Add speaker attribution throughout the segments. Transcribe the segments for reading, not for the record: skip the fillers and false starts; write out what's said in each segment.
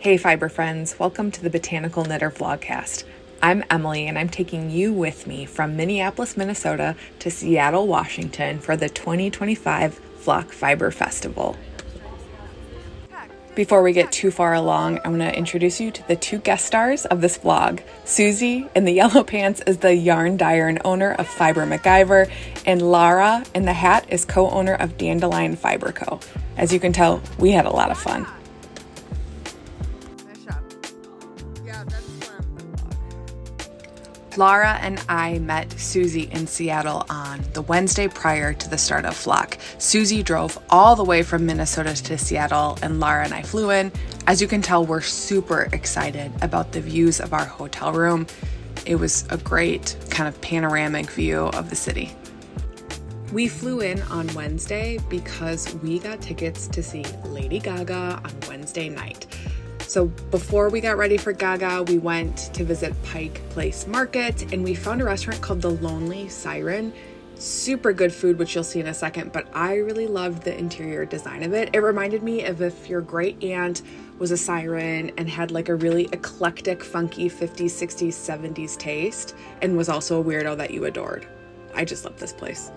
Speaker 1: Hey Fiber friends, welcome to the Botanical Knitter Vlogcast. I'm Emily and I'm taking you with me from Minneapolis, Minnesota to Seattle, Washington for the 2025 Flock Fiber Festival. Before we get too far along, I'm going to introduce you to the two guest stars of this vlog. Susie in the yellow pants is the yarn dyer and owner of Fiber MacGyver, and Lara in the hat is co-owner of Dandelion Fiber Co. As you can tell, we had a lot of fun. Lara and I met Susie in Seattle on the Wednesday prior to the start of Flock. Susie drove all the way from Minnesota to Seattle and Lara and I flew in. As you can tell, we're super excited about the views of our hotel room. It was a great kind of panoramic view of the city. We flew in on Wednesday because we got tickets to see Lady Gaga on Wednesday night. So before we got ready for Gaga, we went to visit Pike Place Market and we found a restaurant called The Lonely Siren. Super good food, which you'll see in a second, but I really loved the interior design of it. It reminded me of if your great aunt was a siren and had like a really eclectic, funky 50s, 60s, 70s taste and was also a weirdo that you adored. I just love this place.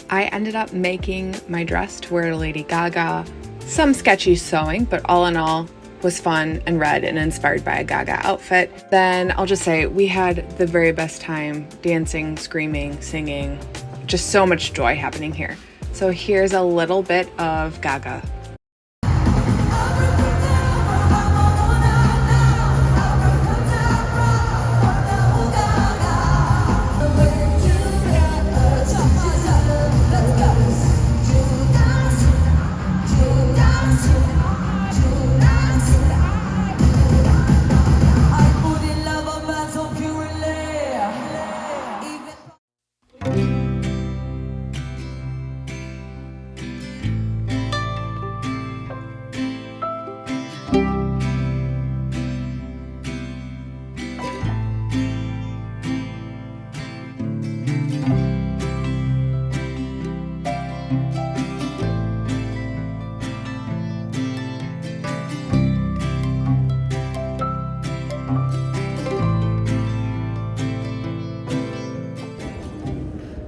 Speaker 1: I ended up making my dress to wear to Lady Gaga. Some sketchy sewing, but all in all was fun and read and inspired by a Gaga outfit. Then I'll just say we had the very best time dancing, screaming, singing, just so much joy happening here. So here's a little bit of Gaga.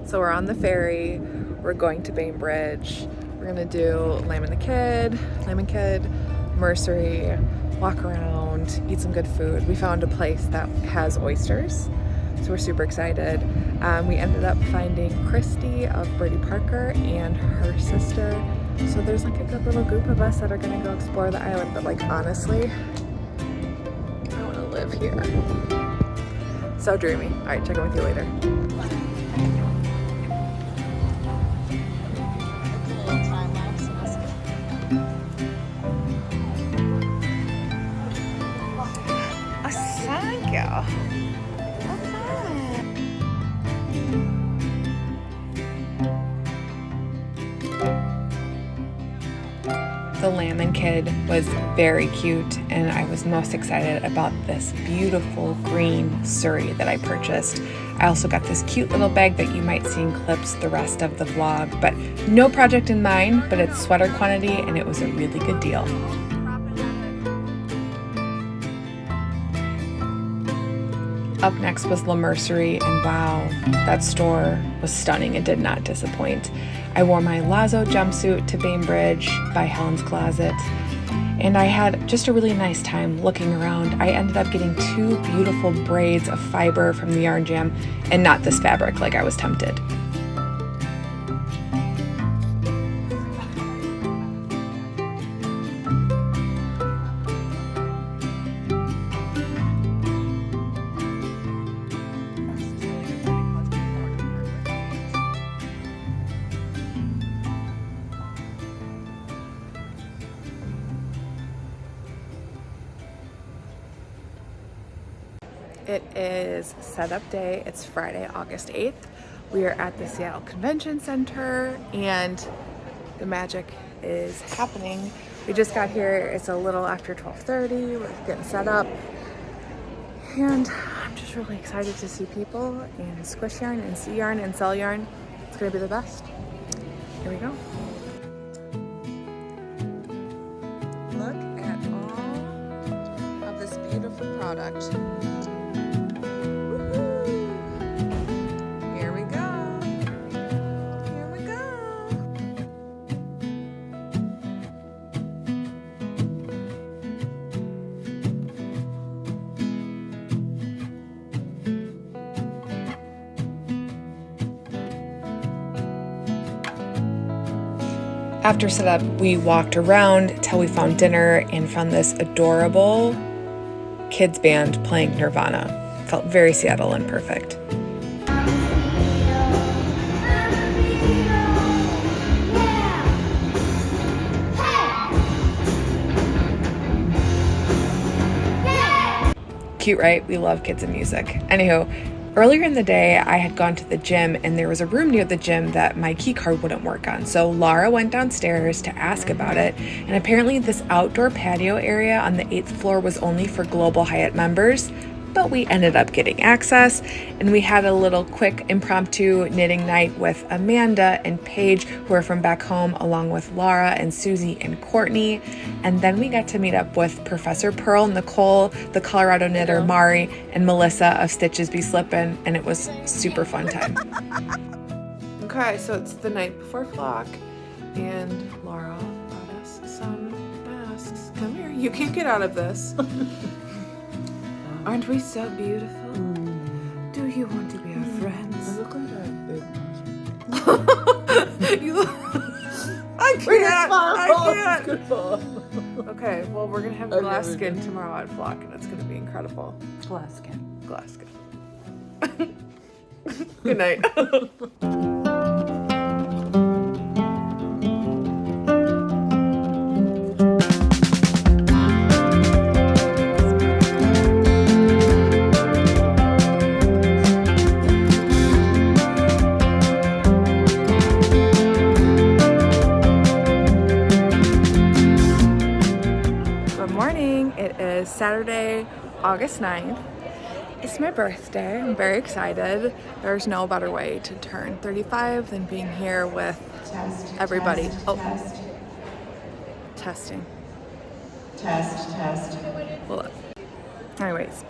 Speaker 1: So we're on the ferry, we're going to Bainbridge, we're gonna do Lamb and Kid, Mercery, walk around, eat some good food. We found a place that has oysters, so we're super excited. We ended up finding Christy of Birdie Parker and her sister. So there's like a good little group of us that are gonna go explore the island, but like honestly, I wanna live here. So dreamy. All right, check in with you later. The Lamb and Kid was very cute, and I was most excited about this beautiful green Suri that I purchased. I also got this cute little bag that you might see in clips the rest of the vlog, but no project in mind, but it's sweater quantity and it was a really good deal. Up next was La Mercery, and wow, that store was stunning. It did not disappoint. I wore my Lazo jumpsuit to Bainbridge by Helen's Closet, and I had just a really nice time looking around. I ended up getting two beautiful braids of fiber from the Yarn Jam, and not this fabric like I was tempted. It is setup day. It's Friday, August 8th. We are at the Seattle Convention Center and the magic is happening. We just got here. It's a little after 12:30. We're getting set up and I'm just really excited to see people and squish yarn and see yarn and sell yarn. It's gonna be the best. Here we go. Look at all of this beautiful product. Here we go. Here we go. After setup, we walked around till we found dinner and found this adorable kids band playing Nirvana. Felt very Seattle and perfect. Cute, right? We love kids and music. Anywho, earlier in the day, I had gone to the gym and there was a room near the gym that my key card wouldn't work on. So Laura went downstairs to ask about it. And apparently this outdoor patio area on the 8th floor was only for Global Hyatt members. But we ended up getting access and we had a little quick impromptu knitting night with Amanda and Paige, who are from back home, along with Laura and Susie and Courtney. And then we got to meet up with Professor Pearl, Nicole, the Colorado knitter, Mari, and Melissa of Stitches Be Slippin', and it was super fun time. Okay, so it's the night before flock, and Laura brought us some masks. Come here, you can't get out of this. Aren't we so beautiful? Do you want to be our friends?
Speaker 2: I look like that big.
Speaker 1: You look... I can't. Okay, well, we're gonna have glass skin tomorrow at Flock, and it's gonna be incredible.
Speaker 2: Glass skin.
Speaker 1: Glass skin. Good night. Saturday, August 9th. It's my birthday. I'm very excited. There's no better way to turn 35 than being here with everybody. Testing. Test. Hold up. Anyways,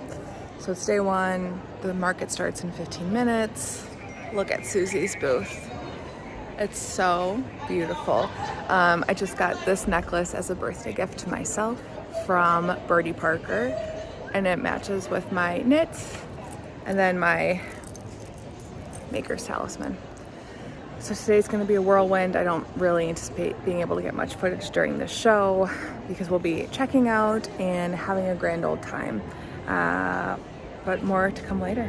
Speaker 1: so it's day one. The market starts in 15 minutes. Look at Susie's booth. It's so beautiful. I just got this necklace as a birthday gift to myself from Birdie Parker, and it matches with my knits and then my Maker's Talisman. So today's going to be a whirlwind. I don't really anticipate being able to get much footage during the show because we'll be checking out and having a grand old time, but more to come later.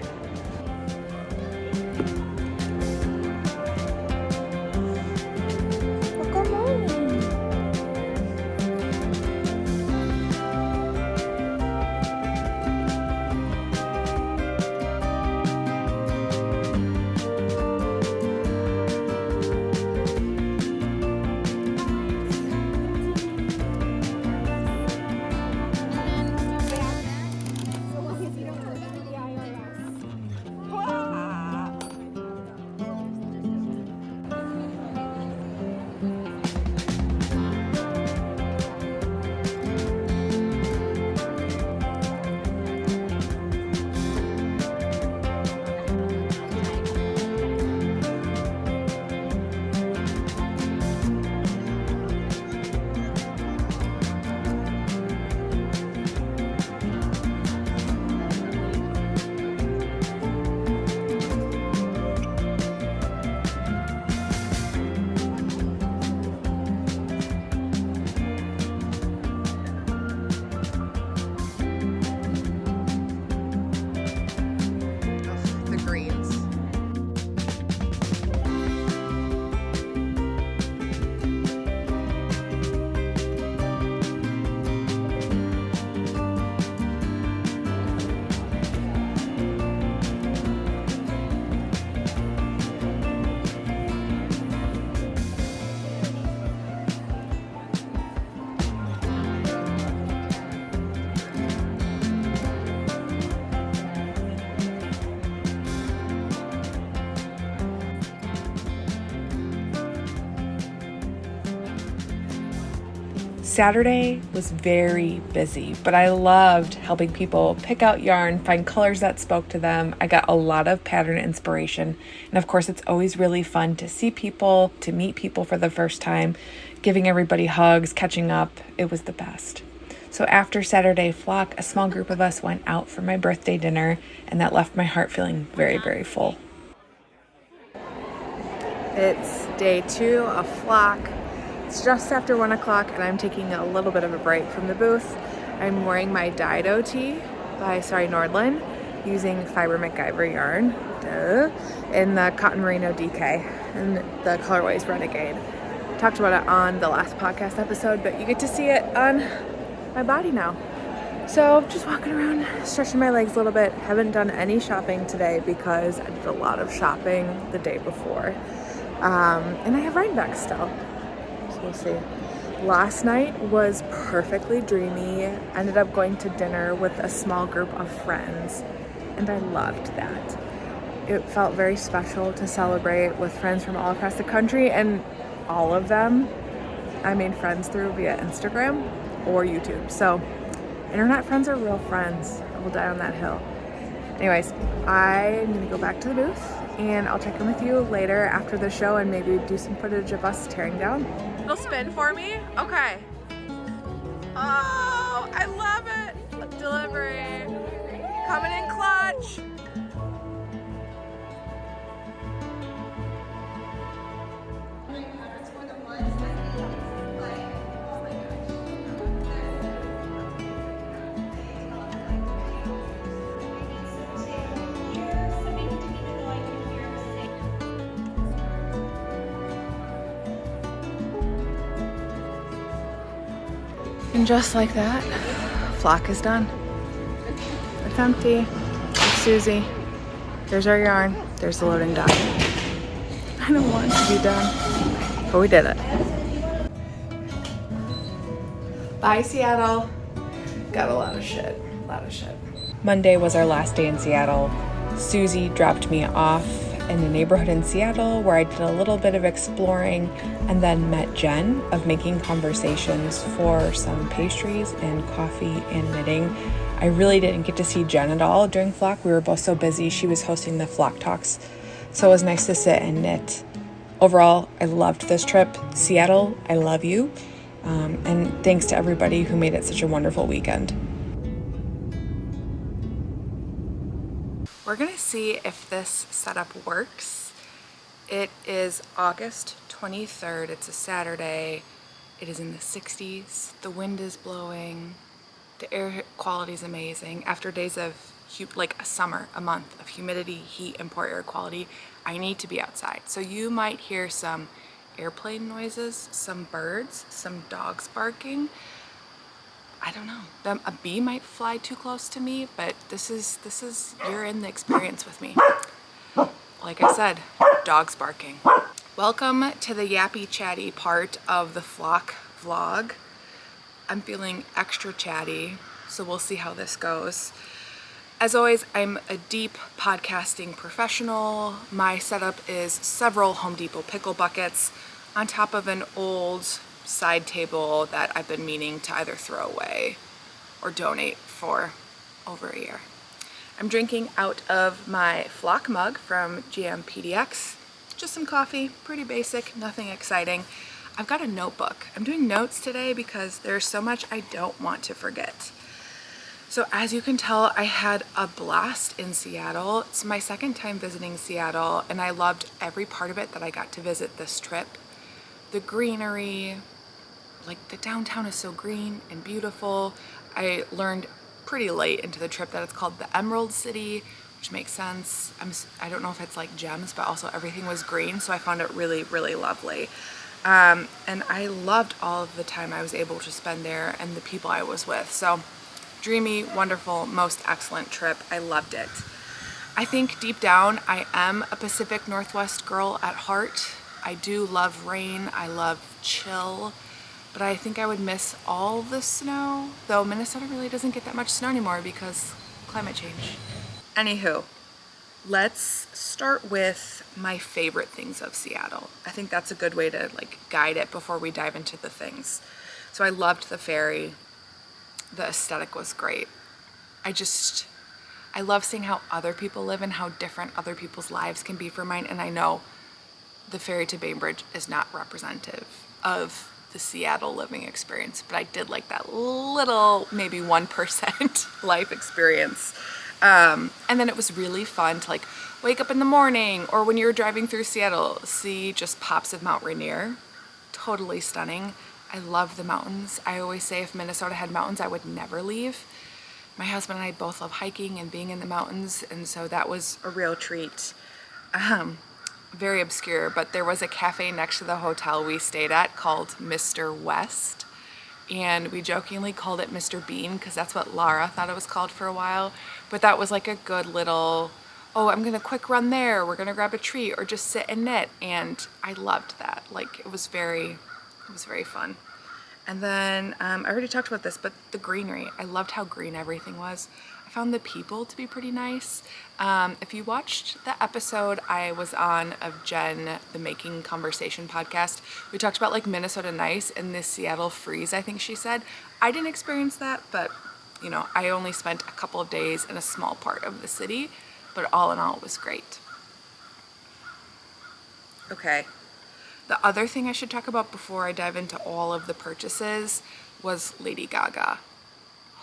Speaker 1: Saturday was very busy, but I loved helping people pick out yarn, find colors that spoke to them. I got a lot of pattern inspiration. And of course, it's always really fun to see people, to meet people for the first time, giving everybody hugs, catching up. It was the best. So after Saturday flock, a small group of us went out for my birthday dinner, and that left my heart feeling very, very full. It's day 2 of flock. It's just after 1 o'clock and I'm taking a little bit of a break from the booth. I'm wearing my Dido Tee by Nordland using Fiber MacGyver yarn in the cotton merino DK, and the colorway is Renegade. Talked about it on the last podcast episode, but you get to see it on my body now. So just walking around, stretching my legs a little bit. Haven't done any shopping today because I did a lot of shopping the day before. And I have Rhinebeck still. We'll see. Last night was perfectly dreamy. Ended up going to dinner with a small group of friends, and I loved that. It felt very special to celebrate with friends from all across the country, and all of them I made friends through via Instagram or YouTube. So internet friends are real friends. I will die on that hill. Anyways, I'm gonna go back to the booth and I'll check in with you later after the show and maybe do some footage of us tearing down. It'll spin for me? Okay. Oh, I love it. Delivery. Coming in clutch. And just like that, flock is done. It's empty. There's Susie. There's our yarn. There's the loading dock. I don't want it to be done, but we did it. Bye, Seattle. Got a lot of shit. Monday was our last day in Seattle. Susie dropped me off in a neighborhood in Seattle where I did a little bit of exploring and then met Jen of Making Conversations for some pastries and coffee and knitting. I really didn't get to see Jen at all during flock. We were both so busy. She was hosting the flock talks, so it was nice to sit and knit. Overall, I loved this trip. Seattle, I love you. And thanks to everybody who made it such a wonderful weekend. We're gonna see if this setup works. It is August 23rd. It's a Saturday. It is in the 60s. The wind is blowing. The air quality is amazing. After days of like a month of humidity, heat, and poor air quality, I need to be outside. So you might hear some airplane noises, some birds, some dogs barking. I don't know. A bee might fly too close to me, but this is you're in the experience with me. Like I said, dogs barking. Welcome to the yappy chatty part of the flock vlog. I'm feeling extra chatty, so we'll see how this goes. As always, I'm a deep podcasting professional. My setup is several Home Depot pickle buckets on top of an old side table that I've been meaning to either throw away or donate for over a year. I'm drinking out of my flock mug from GM PDX. Just some coffee, pretty basic, nothing exciting. I've got a notebook. I'm doing notes today because there's so much I don't want to forget. So as you can tell, I had a blast in Seattle. It's my second time visiting Seattle, and I loved every part of it that I got to visit this trip. The greenery, like the downtown is so green and beautiful. I learned pretty late into the trip that it's called the Emerald City, which makes sense. I don't know if it's like gems, but also everything was green, so I found it really, really lovely. And I loved all of the time I was able to spend there and the people I was with. So dreamy, wonderful, most excellent trip. I loved it. I think deep down I am a Pacific Northwest girl at heart. I do love rain, I love chill, but I think I would miss all the snow, though Minnesota really doesn't get that much snow anymore because climate change. Anywho, let's start with my favorite things of Seattle. I think that's a good way to like guide it before we dive into the things. So I loved the ferry. The aesthetic was great. I love seeing how other people live and how different other people's lives can be from mine. And I know the ferry to Bainbridge is not representative of the Seattle living experience, but I did like that little, maybe 1% life experience. And then it was really fun to like wake up in the morning or when you're driving through Seattle, see just pops of Mount Rainier. Totally stunning. I love the mountains. I always say if Minnesota had mountains, I would never leave. My husband and I both love hiking and being in the mountains, and so that was a real treat. Very obscure, but there was a cafe next to the hotel we stayed at called Mr. West, and we jokingly called it Mr. Bean because that's what Lara thought it was called for a while. But that was like a good little, oh, I'm gonna quick run there, we're gonna grab a treat or just sit and knit, and I loved that. Like it was very fun. And then I already talked about this, but the greenery, I loved how green everything was. I found the people to be pretty nice. If you watched the episode I was on of Jen, the Making Conversation podcast, we talked about like Minnesota nice and this Seattle freeze, I think she said. I didn't experience that, but you know, I only spent a couple of days in a small part of the city, but all in all, it was great. Okay. The other thing I should talk about before I dive into all of the purchases was Lady Gaga.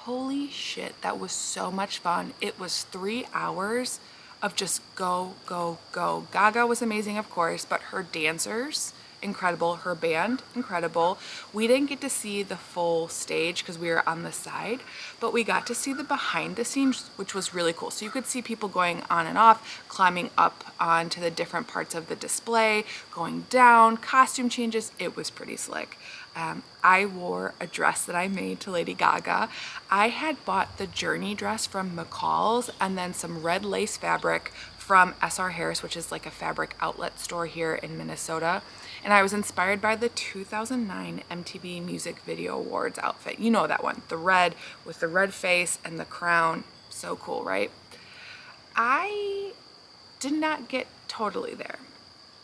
Speaker 1: Holy shit, that was so much fun. It was 3 hours of just go, go, go. Gaga was amazing, of course, but her dancers, incredible. Her band, incredible. We didn't get to see the full stage because we were on the side, but we got to see the behind the scenes, which was really cool. So you could see people going on and off, climbing up onto the different parts of the display, going down, costume changes. It was pretty slick. I wore a dress that I made to Lady Gaga. I had bought the Journey dress from McCall's and then some red lace fabric from S.R. Harris, which is like a fabric outlet store here in Minnesota. And I was inspired by the 2009 MTV Music Video Awards outfit. You know that one, the red with the red face and the crown. So cool, right? I did not get totally there.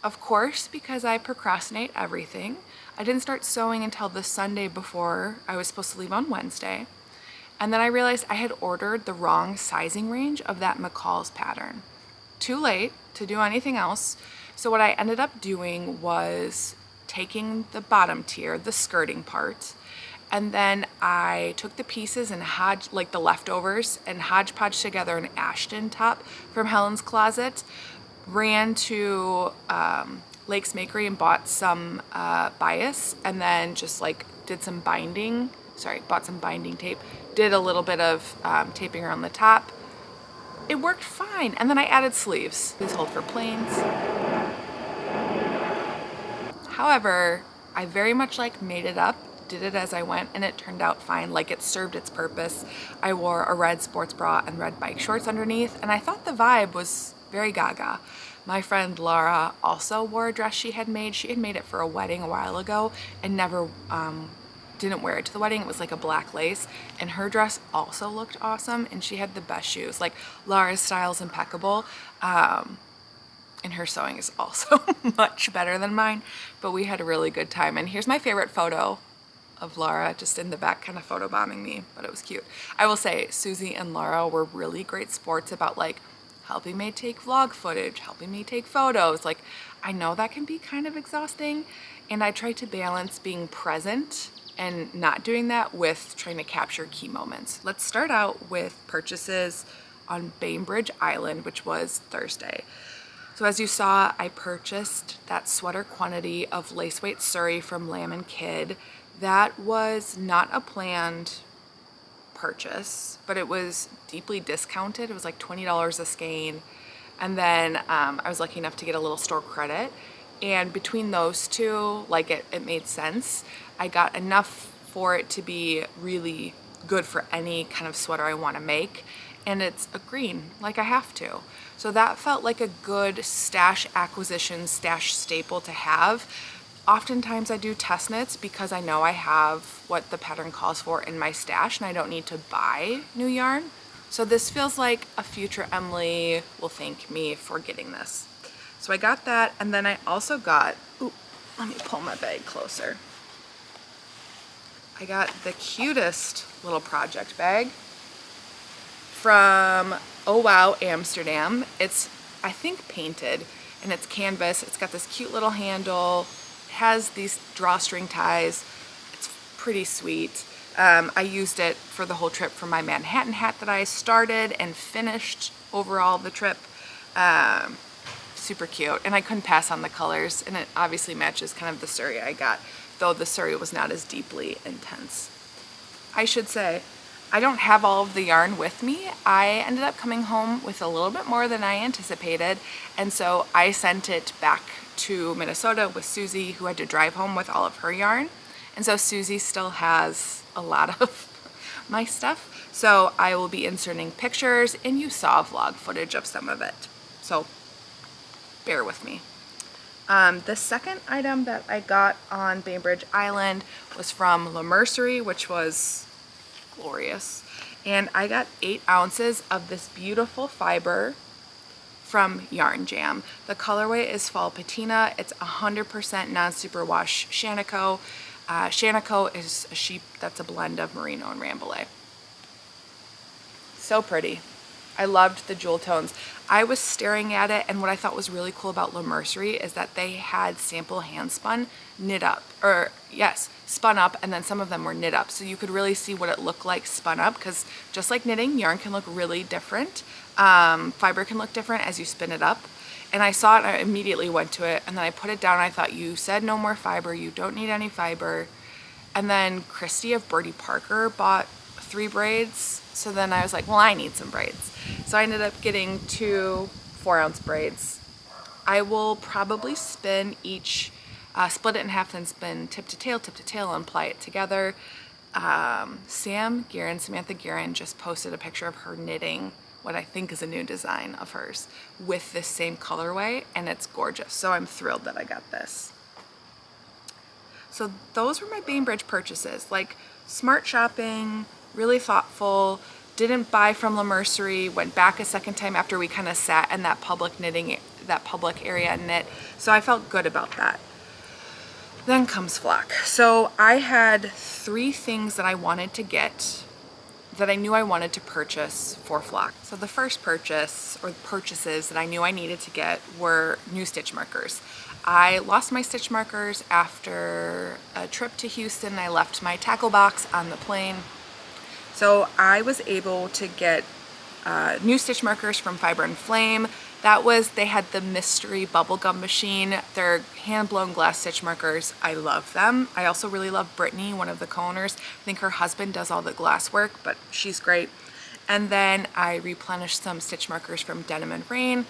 Speaker 1: Of course, because I procrastinate everything. I didn't start sewing until the Sunday before I was supposed to leave on Wednesday. And then I realized I had ordered the wrong sizing range of that McCall's pattern. Too late to do anything else. So what I ended up doing was taking the bottom tier, the skirting part, and then I took the pieces and the leftovers and hodgepodge together an Ashton top from Helen's closet, ran to Lake's Makery and bought some bias, and then just like bought some binding tape, did a little bit of taping around the top. It worked fine. And then I added sleeves. These hold for plains. However, I very much made it up, did it as I went, and it turned out fine. Like it served its purpose. I wore a red sports bra and red bike shorts underneath, and I thought the vibe was very Gaga. My friend Laura also wore a dress she had made. She had made it for a wedding a while ago and never didn't wear it to the wedding. It was like a black lace, and her dress also looked awesome, and she had the best shoes. Like Laura's style is impeccable, and her sewing is also much better than mine, but we had a really good time. And here's my favorite photo of Laura just in the back kind of photobombing me, but it was cute. I will say Susie and Laura were really great sports about like helping me take vlog footage, helping me take photos. Like I know that can be kind of exhausting, and I try to balance being present and not doing that with trying to capture key moments. Let's start out with purchases on Bainbridge Island, which was Thursday. So as you saw, I purchased that sweater quantity of lace weight Suri from Lamb & Kid. That was not a planned purchase, but it was deeply discounted. It was like $20 a skein. And then I was lucky enough to get a little store credit. And between those two, like it made sense. I got enough for it to be really good for any kind of sweater I want to make. And it's a green, like I have to. So that felt like a good stash acquisition, stash staple to have. Oftentimes I do test knits because I know I have what the pattern calls for in my stash and I don't need to buy new yarn. So this feels like a future Emily will thank me for getting this. So I got that, and then I also got, let me pull my bag closer. I got the cutest little project bag from Oh Wow Amsterdam. It's, I think, painted, and it's canvas. It's got this cute little handle. It has these drawstring ties. It's pretty sweet. I used it for the whole trip for my Manhattan hat that I started and finished overall the trip. Super cute, and I couldn't pass on the colors, and it obviously matches kind of the Suri I got, though the Suri was not as deeply intense. I should say, I don't have all of the yarn with me. I ended up coming home with a little bit more than I anticipated, and so I sent it back to Minnesota with Susie, who had to drive home with all of her yarn. And so Susie still has a lot of my stuff. So I will be inserting pictures, and you saw vlog footage of some of it. So bear with me. The second item that I got on Bainbridge Island was from La Mercerie, which was glorious. And I got 8 ounces of this beautiful fiber from Yarn Jam. The colorway is Fall Patina. It's 100% non-superwash Shanico. Shanico is a sheep that's a blend of Merino and Rambouillet. So pretty. I loved the jewel tones. I was staring at it, and what I thought was really cool about La Mercerie is that they had sample hand spun knit up, or yes, spun up, and then some of them were knit up. So you could really see what it looked like spun up, because just like knitting, yarn can look really different. Fiber can look different as you spin it up. And I saw it and I immediately went to it, and then I put it down and I thought, you said no more fiber, you don't need any fiber. And then Christy of Birdie Parker bought 3 braids. So then I was like, well, I need some braids. So I ended up getting 2 4-ounce braids. I will probably spin each, split it in half, then spin tip to tail, and ply it together. Samantha Guerin just posted a picture of her knitting what I think is a new design of hers with this same colorway, and it's gorgeous. So I'm thrilled that I got this. So those were my Bainbridge purchases, like smart shopping, really thoughtful, didn't buy from La Mercerie, went back a second time after we kind of sat in that public knitting, that public area and knit. So I felt good about that. Then comes flock. So I had 3 things that I wanted to get that I knew I wanted to purchase for flock. So the first purchase, or purchases that I knew I needed to get, were new stitch markers. I lost my stitch markers after a trip to Houston. I left my tackle box on the plane. So I was able to get new stitch markers from Fiber and Flame. They had the mystery bubblegum machine. They're hand-blown glass stitch markers. I love them. I also really love Brittany, one of the co-owners. I think her husband does all the glass work, but she's great. And then I replenished some stitch markers from Denim and Rain.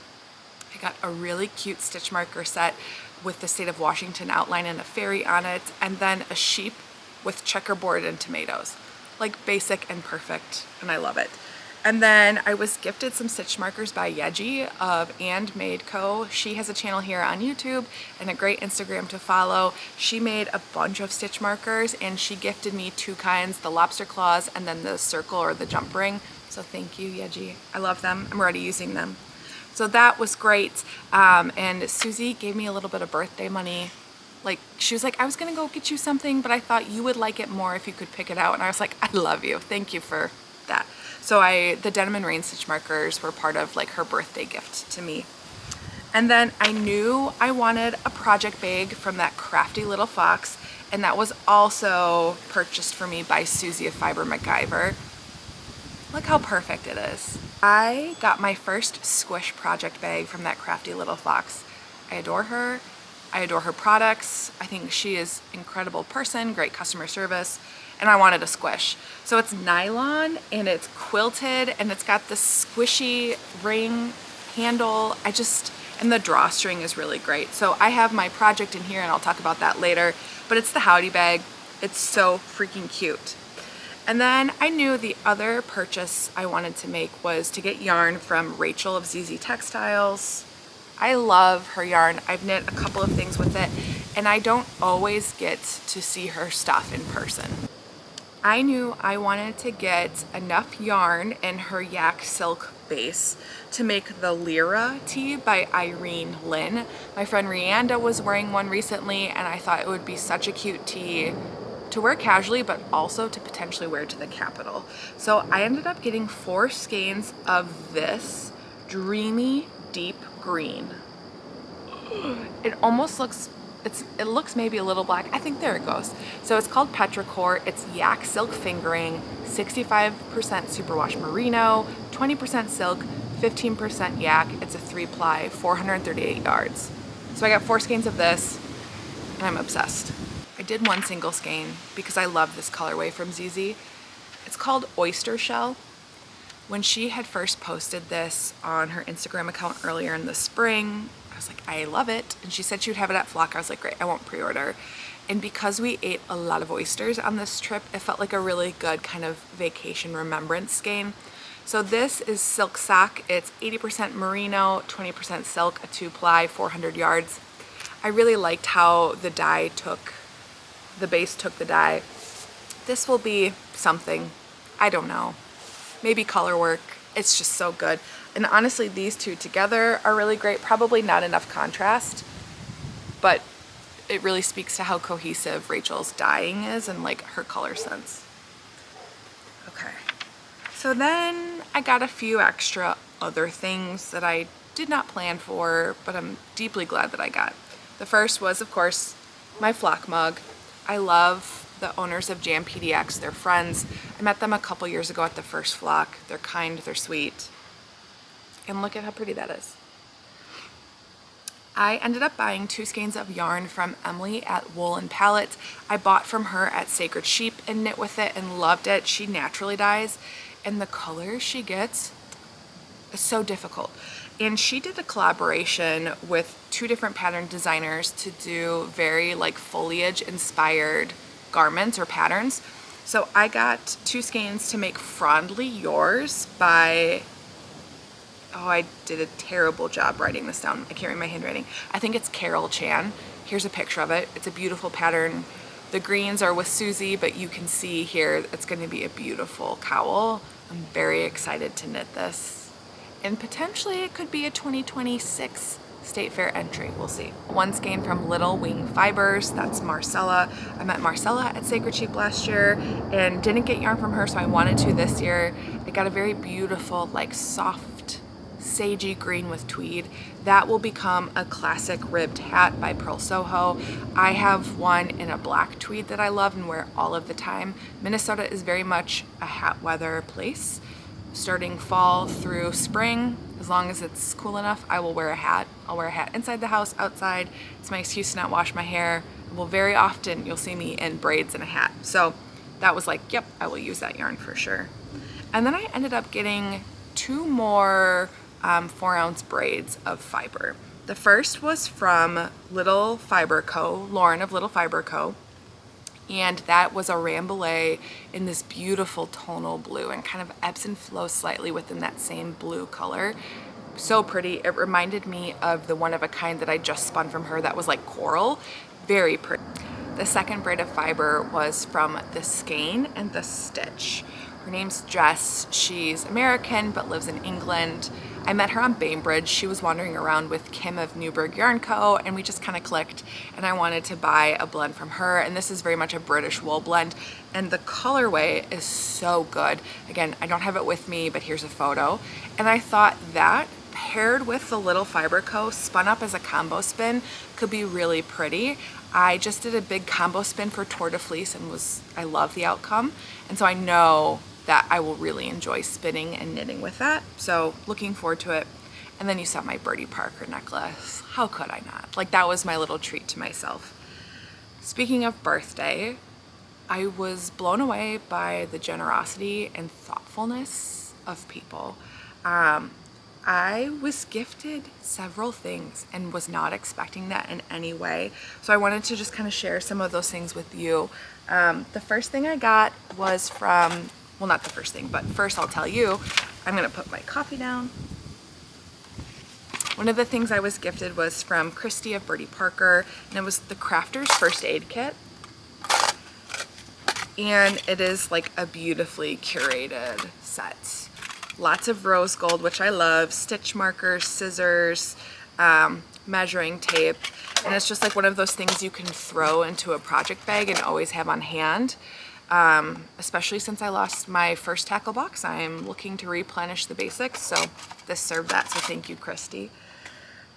Speaker 1: I got a really cute stitch marker set with the state of Washington outline and a fairy on it, and then a sheep with checkerboard and tomatoes. Like basic and perfect, and I love it. And then I was gifted some stitch markers by Yeji of And Made Co. She has a channel here on YouTube and a great Instagram to follow. She made a bunch of stitch markers, and she gifted me 2 kinds, the lobster claws and then the circle or the jump ring. So thank you, Yeji. I love them. I'm already using them. So that was great. And Susie gave me a little bit of birthday money. Like, she was like, I was gonna go get you something, but I thought you would like it more if you could pick it out. And I was like, I love you. Thank you for that. So the Denim and Rain stitch markers were part of like her birthday gift to me. And then I knew I wanted a project bag from that crafty little fox, and that was also purchased for me by Susie of Fiber MacGyver. Look how perfect it is. I got my first squish project bag from that crafty little fox. I adore her. I adore her products. I think she is an incredible person, great customer service, and I wanted a squish. So it's nylon and it's quilted and it's got this squishy ring handle. And the drawstring is really great. So I have my project in here and I'll talk about that later, but it's the Howdy bag. It's so freaking cute. And then I knew the other purchase I wanted to make was to get yarn from Rachel of ZZ Textiles. I love her yarn. I've knit a couple of things with it, and I don't always get to see her stuff in person. I knew I wanted to get enough yarn in her yak silk base to make the Lyra tee by Irene Lynn. My friend Rianda was wearing one recently, and I thought it would be such a cute tee to wear casually, but also to potentially wear to the Capitol. So I ended up getting 4 skeins of this dreamy deep green. It almost looks, it looks maybe a little black. I think there it goes. So it's called Petrichor. It's yak silk fingering, 65% superwash merino, 20% silk, 15% yak. It's a 3-ply, 438 yards. So I got 4 skeins of this, and I'm obsessed. I did 1 single skein because I love this colorway from ZZ. It's called Oyster Shell. When she had first posted this on her Instagram account earlier in the spring, I was like, I love it. And she said she would have it at Flock. I was like, great, I won't pre-order. And because we ate a lot of oysters on this trip, it felt like a really good kind of vacation remembrance skein. So this is silk sock. It's 80% merino, 20% silk, a 2-ply, 400 yards. I really liked how the dye took, the base took the dye. This will be something, I don't know, maybe color work. It's just so good. And honestly, these two together are really great. Probably not enough contrast, but it really speaks to how cohesive Rachel's dyeing is and like her color sense. Okay, so then I got a few extra other things that I did not plan for, but I'm deeply glad that I got. The first was, of course, my Flock mug. I love the owners of Jam PDX. They're friends. I met them a couple years ago at the first Flock. They're kind, they're sweet. And look at how pretty that is. I ended up buying 2 skeins of yarn from Emily at Wool and Palette. I bought from her at Sacred Sheep and knit with it and loved it. She naturally dyes, and the colors she gets is so difficult. And she did a collaboration with 2 different pattern designers to do very like foliage inspired garments or patterns. So I got 2 skeins to make Frondly Yours by, oh, I did a terrible job writing this down. I can't read my handwriting. I think it's Karol Chan. Here's a picture of it. It's a beautiful pattern. The greens are with Susie, but you can see here it's going to be a beautiful cowl. I'm very excited to knit this. And potentially it could be a 2026 State Fair entry. We'll see. 1 skein from Little Wing Fibers. That's Marcella. I met Marcella at Sacred Sheep last year and didn't get yarn from her, so I wanted to this year. I got a very beautiful, like soft, sagey green with tweed. That will become a classic ribbed hat by Pearl Soho. I have one in a black tweed that I love and wear all of the time. Minnesota is very much a hat weather place. Starting fall through spring, as long as it's cool enough, I will wear a hat. I'll wear a hat inside the house, outside. It's my excuse to not wash my hair. Well, very often you'll see me in braids and a hat. So that was like, yep, I will use that yarn for sure. And then I ended up getting 2 more 4-ounce braids of fiber. The first was from Little Fiber Co., Lauren of Little Fiber Co., and that was a Rambouillet in this beautiful tonal blue and kind of ebbs and flows slightly within that same blue color. So pretty. It reminded me of the one of a kind that I just spun from her that was like coral. Very pretty. The second braid of fiber was from the Skein and the Stitch. Her name's Jess. She's American but lives in England. I met her on Bainbridge. She was wandering around with Kim of Newburgh Yarn Co. and we just kind of clicked, and I wanted to buy a blend from her, and this is very much a British wool blend, and the colorway is so good. Again, I don't have it with me, but here's a photo, and I thought that paired with the Little Fiber Co. spun up as a combo spin could be really pretty. I just did a big combo spin for Tour de Fleece and I love the outcome, and so I know that I will really enjoy spinning and knitting with that. So looking forward to it. And then you saw my Birdie Parker necklace. How could I not? Like, that was my little treat to myself. Speaking of birthday, I was blown away by the generosity and thoughtfulness of people. I was gifted several things and was not expecting that in any way. So I wanted to just kind of share some of those things with you. The first thing I got was from, well, not the first thing, but first I'll tell you, I'm gonna put my coffee down. One of the things I was gifted was from Christy of Birdie Parker, and it was the Crafter's First Aid Kit. And it is like a beautifully curated set. Lots of rose gold, which I love, stitch markers, scissors, measuring tape, and it's just like one of those things you can throw into a project bag and always have on hand. Especially since I lost my first tackle box, I'm looking to replenish the basics, so this served that, so thank you, Christy.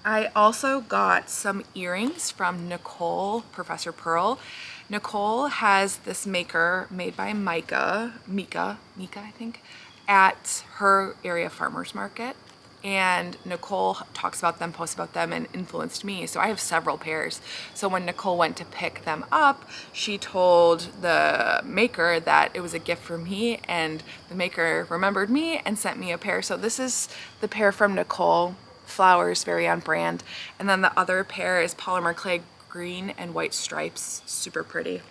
Speaker 1: I also got some earrings from Nicole, Professor Pearl. Nicole has this maker made by Mika, I think, at her area farmer's market. And Nicole talks about them, posts about them, and influenced me. So I have several pairs. So when Nicole went to pick them up, she told the maker that it was a gift for me, and the maker remembered me and sent me a pair. So this is the pair from Nicole, flowers, very on brand. And then the other pair is polymer clay, green and white stripes, super pretty.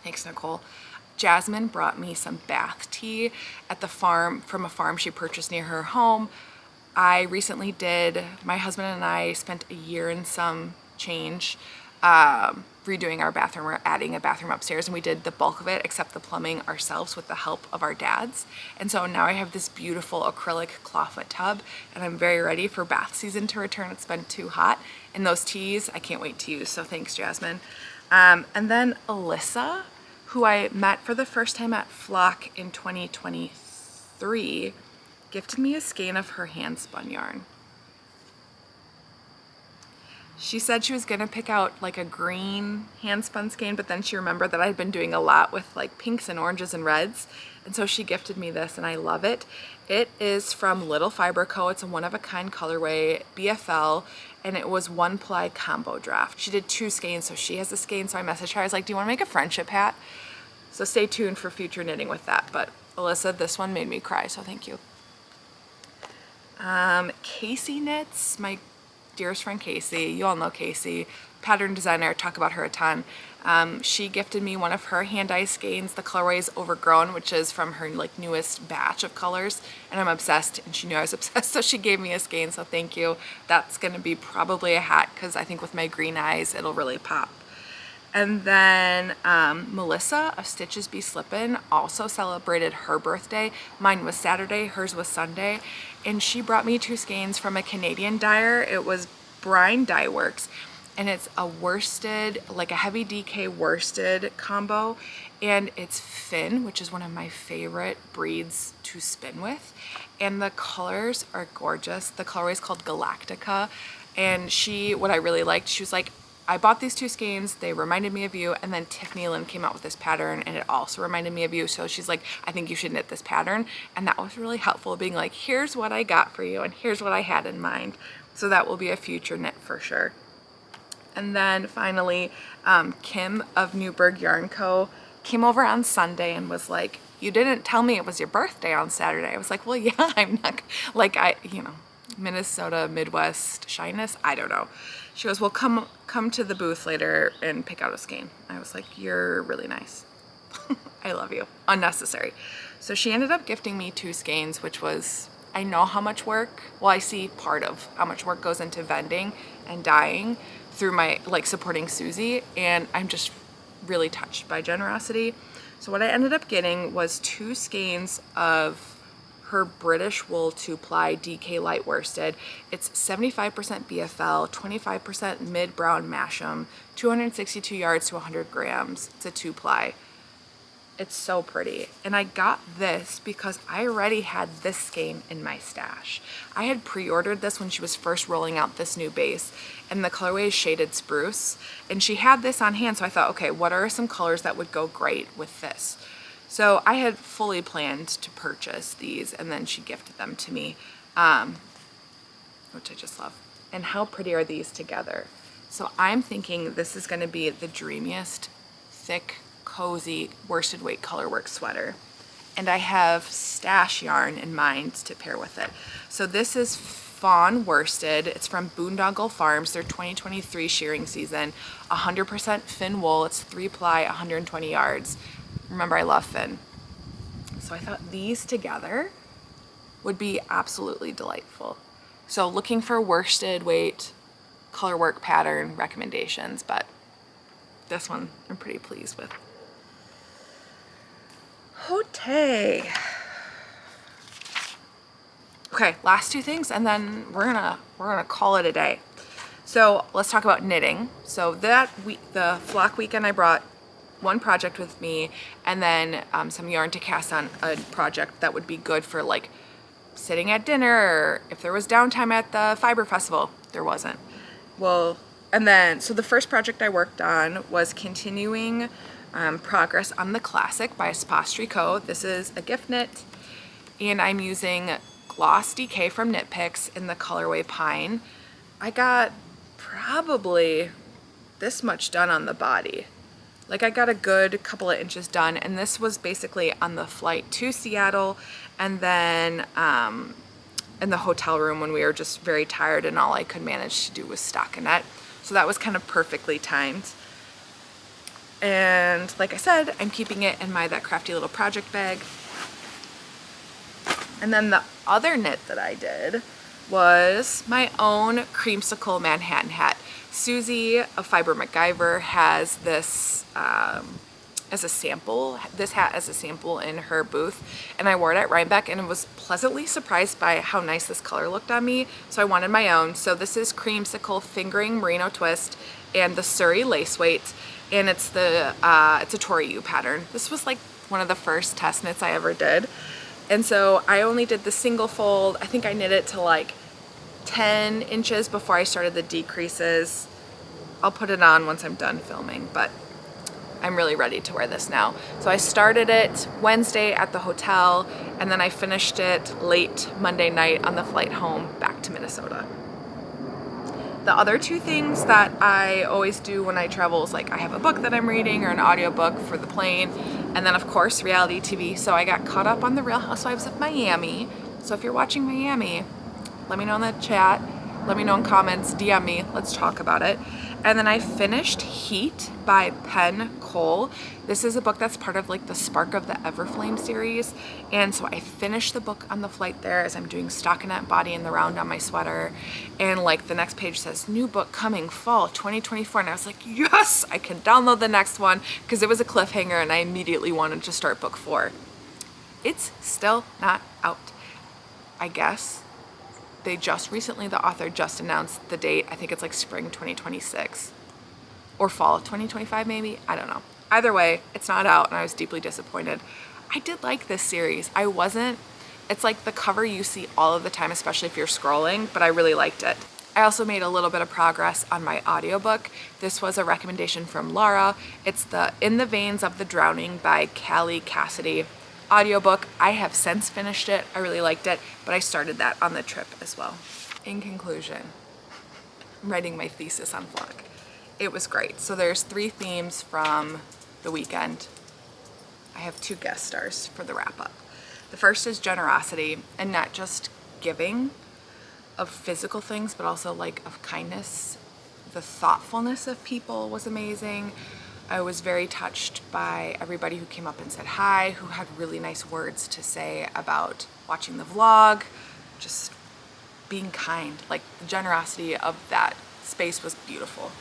Speaker 1: Thanks, Nicole. Jasmine brought me some bath tea at the farm, from a farm she purchased near her home. I recently my husband and I spent a year and some change redoing our bathroom. We're adding a bathroom upstairs, and we did the bulk of it except the plumbing ourselves with the help of our dads. And so now I have this beautiful acrylic clawfoot tub, and I'm very ready for bath season to return. It's been too hot, and those teas I can't wait to use, so thanks, Jasmine. And then Alyssa, who I met for the first time at Flock in 2023, gifted me a skein of her hand spun yarn. She said she was gonna pick out like a green hand spun skein, but then she remembered that I'd been doing a lot with like pinks and oranges and reds, and so she gifted me this, and I love it. It is from Little Fiber Co. It's a one-of-a-kind colorway, BFL, and it was 1-ply combo draft. She did 2 skeins, so she has a skein, so I messaged her. I was like, do you want to make a friendship hat? So stay tuned for future knitting with that. But Alyssa, this one made me cry, so thank you. Casey Knits, my dearest friend Casey, you all know Casey, pattern designer, talk about her a ton. She gifted me one of her hand-dyed skeins. The colorway is Overgrown, which is from her like newest batch of colors, and I'm obsessed, and she knew I was obsessed, so she gave me a skein, so thank you. That's gonna be probably a hat, because I think with my green eyes it'll really pop. And then Melissa of Stitches Be Slippin' also celebrated her birthday. Mine was Saturday, hers was Sunday, and she brought me 2 skeins from a Canadian dyer. It was Brine Dye Works, and it's a worsted, like a heavy DK worsted combo, and it's Finn, which is one of my favorite breeds to spin with, and the colors are gorgeous. The colorway is called Galactica, and what I really liked, she was like, I bought these 2 skeins, they reminded me of you, and then Tiffany Lynn came out with this pattern and it also reminded me of you, so she's like, I think you should knit this pattern. And that was really helpful, being like, here's what I got for you and here's what I had in mind. So that will be a future knit for sure. And then finally, Kim of Newburgh Yarn Co. came over on Sunday and was like, you didn't tell me it was your birthday on Saturday. I was like, well, yeah, I'm not, like, Minnesota, Midwest shyness, I don't know. She goes, well, come to the booth later and pick out a skein. I was like, you're really nice. I love you. Unnecessary. So she ended up gifting me 2 skeins, which was, I know how much work, well, I see part of how much work goes into vending and dyeing through my, like, supporting Susie, and I'm just really touched by generosity. So what I ended up getting was 2 skeins of her British wool 2-ply DK light worsted. It's 75% BFL, 25% mid brown Masham, 262 yards to 100 grams. It's a 2-ply. It's so pretty. And I got this because I already had this skein in my stash. I had pre-ordered this when she was first rolling out this new base, and the colorway is Shaded Spruce. And she had this on hand, so I thought, okay, what are some colors that would go great with this? So I had fully planned to purchase these, and then she gifted them to me, which I just love. And how pretty are these together? So I'm thinking this is gonna be the dreamiest, thick, cozy worsted weight colorwork sweater. And I have stash yarn in mind to pair with it. So this is fawn worsted. It's from Boondoggle Farms, their 2023 shearing season. 100% Finn wool. It's 3-ply, 120 yards. Remember, I love Finn. So I thought these together would be absolutely delightful. So looking for worsted weight colorwork pattern recommendations, but this one I'm pretty pleased with. Okay. Okay, last two things, and then we're gonna call it a day. So let's talk about knitting. So that week, the flock weekend, I brought one project with me, and then some yarn to cast on a project that would be good for like sitting at dinner, or if there was downtime at the Fiber Festival. There wasn't. Well, and then, so the first project I worked on was continuing progress on the Classic by Espace Tricot. This is a gift knit, and I'm using Gloss DK from Knit Picks in the colorway Pine. I got probably this much done on the body. Like, I got a good couple of inches done, and this was basically on the flight to Seattle, and then in the hotel room when we were just very tired and all I could manage to do was stockinette. So that was kind of perfectly timed. And like I said, I'm keeping it in that crafty little project bag. And then the other knit that I did was my own Creamsicle Manhattan hat. Susie of Fiber MacGyver has this as a sample, this hat as a sample in her booth, and I wore it at Rhinebeck and was pleasantly surprised by how nice this color looked on me, so I wanted my own. So this is Creamsicle Fingering Merino Twist and the Suri lace weight, and it's a Tori U pattern. This was like one of the first test knits I ever did, and so I only did the single fold. I think I knit it to like 10 inches before I started the decreases. I'll put it on once I'm done filming, but I'm really ready to wear this now. So I started it Wednesday at the hotel, and then I finished it late Monday night on the flight home back to Minnesota. The other two things that I always do when I travel is like I have a book that I'm reading or an audiobook for the plane, and then of course reality TV. So I got caught up on the Real Housewives of Miami. So if you're watching Miami, let me know in the chat, let me know in comments, DM me, let's talk about it. And then I finished Heat by Penn. This is a book that's part of like the Spark of the Everflame series, and so I finished the book on the flight there as I'm doing stockinette body in the round on my sweater, and like the next page says new book coming fall 2024, and I was like, yes, I can download the next one, because it was a cliffhanger and I immediately wanted to start book 4. It's still not out. I guess they just recently, the author just announced the date. I think it's like spring 2026 or fall of 2025 maybe, I don't know. Either way, it's not out, and I was deeply disappointed. I did like this series. It's like the cover you see all of the time, especially if you're scrolling, but I really liked it. I also made a little bit of progress on my audiobook. This was a recommendation from Laura. It's the In the Veins of the Drowning by Cassidy audiobook. I have since finished it. I really liked it, but I started that on the trip as well. In conclusion, I'm writing my thesis on Flock. It was great. So there's 3 themes from the weekend. I have 2 guest stars for the wrap up. The first is generosity, and not just giving of physical things, but also like of kindness. The thoughtfulness of people was amazing. I was very touched by everybody who came up and said hi, who had really nice words to say about watching the vlog, just being kind. Like, the generosity of that space was beautiful.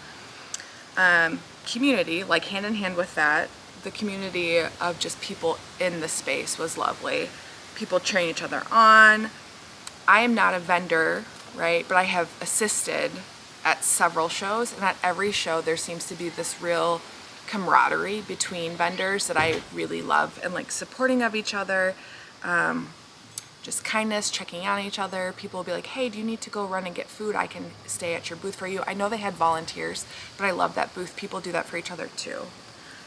Speaker 1: Community, like hand in hand with that, the community of just people in the space was lovely. People cheering each other on. I am not a vendor, right? But I have assisted at several shows, and at every show there seems to be this real camaraderie between vendors that I really love, and like supporting of each other, just kindness, checking on each other. People will be like, hey, do you need to go run and get food? I can stay at your booth for you. I know they had volunteers, but I love that booth. People do that for each other too.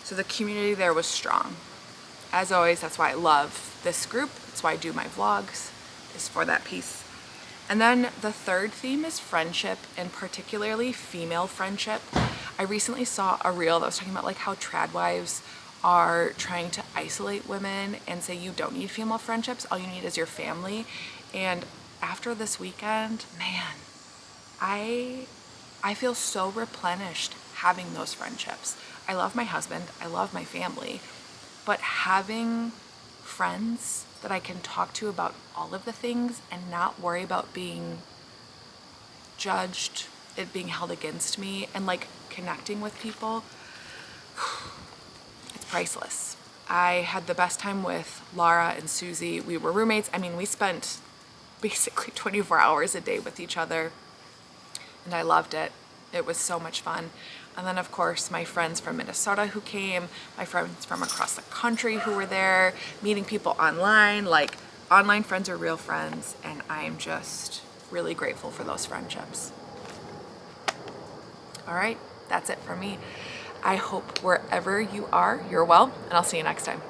Speaker 1: So the community there was strong. As always, that's why I love this group. That's why I do my vlogs, is for that piece. And then the third theme is friendship, and particularly female friendship. I recently saw a reel that was talking about like how trad wives are trying to isolate women and say you don't need female friendships, all you need is your family. And after this weekend, man, I feel so replenished having those friendships. I love my husband, I love my family, but having friends that I can talk to about all of the things and not worry about being judged, it being held against me, and like connecting with people, it's priceless. I had the best time with Laura and Susie. We were roommates. I mean, we spent basically 24 hours a day with each other. And I loved it. It was so much fun. And then of course my friends from Minnesota who came, my friends from across the country who were there, meeting people online. Like, online friends are real friends, and I am just really grateful for those friendships. All right, that's it for me. I hope wherever you are, you're well, and I'll see you next time.